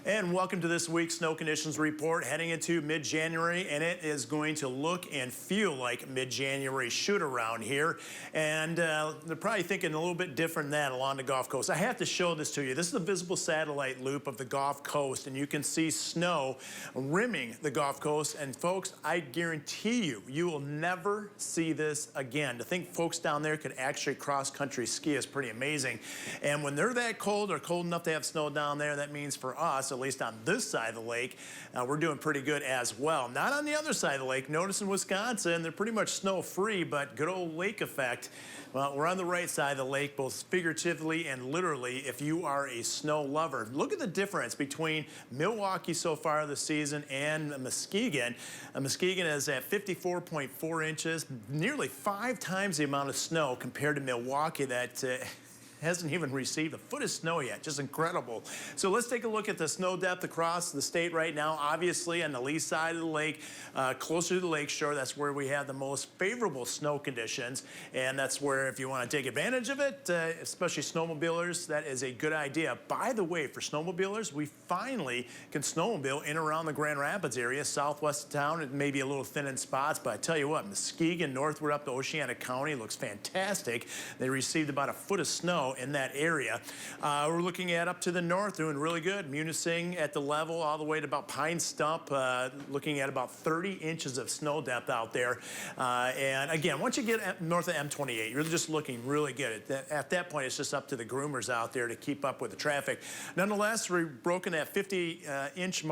And welcome to this week's snow conditions report heading into mid-January, and it is going to look and feel like mid-January should around here. And they're probably thinking a little bit different than that along the Gulf Coast. I have to show this to you. This is a visible satellite loop of the Gulf Coast, and you can see snow rimming the Gulf Coast. And folks, I guarantee you, you will never see this again. To think folks down there could actually cross-country ski is pretty amazing. And when they're that cold or cold enough to have snow down there, that means for us, at least on this side of the lake, we're doing pretty good as well. Not on the other side of the lake. Notice in Wisconsin, they're pretty much snow-free, but good old lake effect. Well, we're on the right side of the lake, both figuratively and literally, if you are a snow lover. Look at the difference between Milwaukee so far this season and Muskegon. Muskegon is at 54.4 inches, nearly 5 times the amount of snow compared to Milwaukee that hasn't even received a foot of snow yet. Just incredible. So let's take a look at the snow depth across the state right now. Obviously on the lee side of the lake, closer to the lake shore, that's where we have the most favorable snow conditions. And that's where, if you want to take advantage of it, especially snowmobilers, that is a good idea. By the way, for snowmobilers, we finally can snowmobile in around the Grand Rapids area, southwest of town. It may be a little thin in spots, but I tell you what, Muskegon northward up to Oceana County looks fantastic. They received about a foot of snow in that area. We're looking at up to the north, doing really good. Munising at the level all the way to about Pine Stump, looking at about 30 inches of snow depth out there. And again, once you get north of M28, you're just looking really good. At that point, it's just up to the groomers out there to keep up with the traffic. Nonetheless, we've broken that 50-inch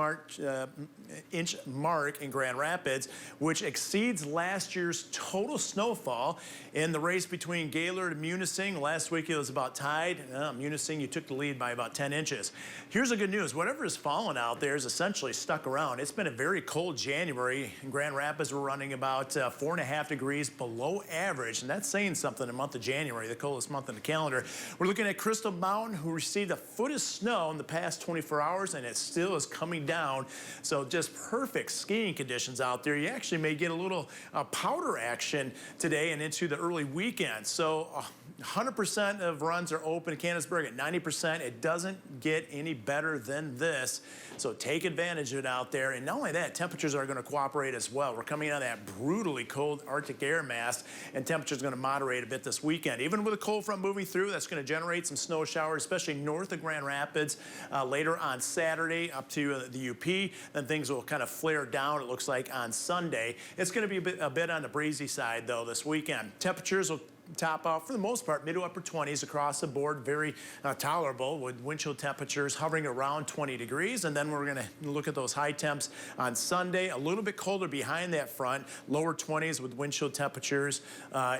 mark in Grand Rapids, which exceeds last year's total snowfall in the race between Gaylord and Munising. Last week, it was about tied. Munising, you took the lead by about 10 inches. Here's the good news. Whatever is fallen out there is essentially stuck around. It's been a very cold January. In Grand Rapids, we're running about 4.5 degrees below average, and that's saying something in the month of January, the coldest month on the calendar. We're looking at Crystal Mountain, who received a foot of snow in the past 24 hours, and it still is coming down. So just perfect skiing conditions out there. You actually may get a little powder action today and into the early weekend. So 100% of runs are open in Canonsburg at 90%. It doesn't get any better than this. So take advantage of it out there. And not only that, temperatures are going to cooperate as well. We're coming out of that brutally cold Arctic air mass, and temperatures are going to moderate a bit this weekend. Even with a cold front moving through, that's going to generate some snow showers, especially north of Grand Rapids later on Saturday up to the UP. Then things will kind of flare down, it looks like, on Sunday. It's going to be a bit on the breezy side, though, this weekend. Temperatures will top out for the most part mid to upper 20s across the board, very tolerable, with wind chill temperatures hovering around 20 degrees. And then we're going to look at those high temps on Sunday, a little bit colder behind that front, lower 20s with wind chill temperatures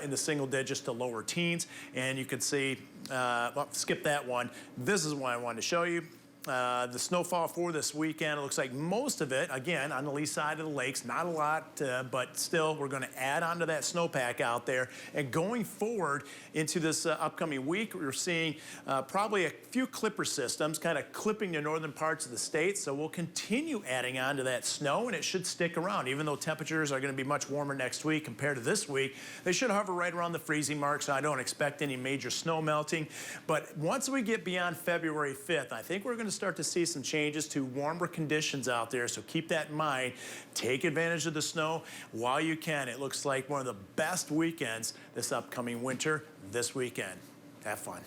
in the single digits to lower teens. And you can see, well, skip that one. This is what I wanted to show you. The snowfall for this weekend, it looks like most of it, again, on the lee side of the lakes, not a lot, but still, we're going to add on to that snowpack out there. And going forward into this upcoming week, we're seeing probably a few clipper systems kind of clipping the northern parts of the state. So we'll continue adding on to that snow, and it should stick around. Even though temperatures are going to be much warmer next week compared to this week, they should hover right around the freezing mark, so I don't expect any major snow melting. But once we get beyond February 5th, I think we're going to start to see some changes to warmer conditions out there, so keep that in mind. Take advantage of the snow while you can. It looks like one of the best weekends this upcoming winter this weekend. Have fun.